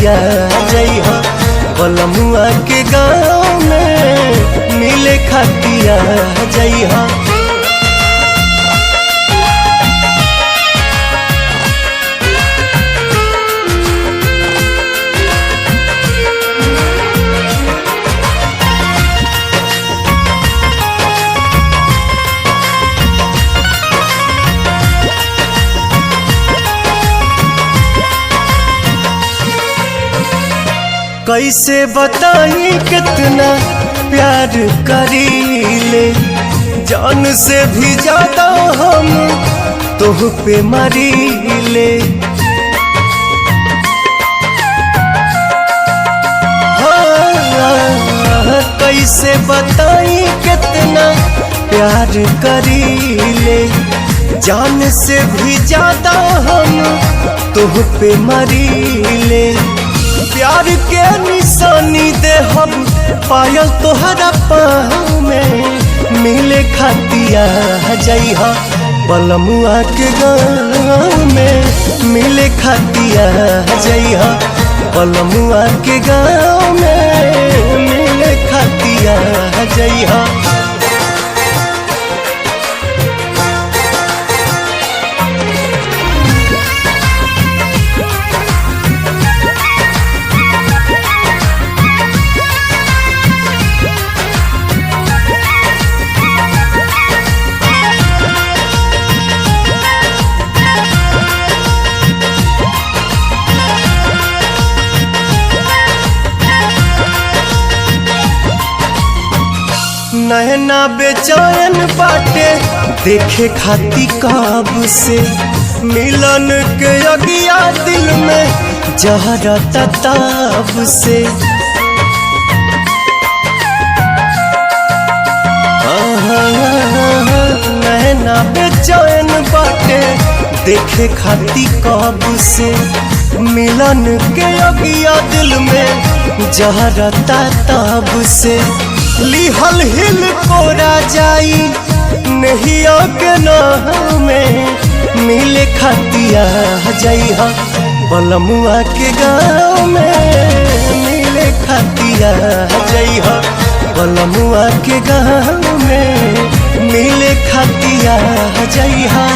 खातिया जइहा बलमुआ के गाँव में मिले खातिया जइहा। कैसे बताई कितना प्यार करीले, जान से भी ज्यादा हम तोह पे मरीले। हाँ, कैसे बताई कितना प्यार करीले, जान से भी ज्यादा हम तोह पे मरीले। प्यार के निशानी दे हम पायल तोहरा पाँव में मिले खातिया जइहा बलमुआ के गाँव में मिले खातिया जइहा बलमुआ के गाँव में मिले खातिया जइहा। नैना बेचैन बाटे देखे खाती कब से, मिलन के अगिया दिल में जहरा तताब से। नैना बेचैन बाटे देखे खाती कब से, मिलन के अगिया दिल में जहरा तताब से। लिहल हिल कोरा जाई नहिया के नाम में मिले खातिया जइहा बलमुआ के गाँव में मिले खातिया जइहा बलमुआ के गाँव में मिले खातिया जइहा।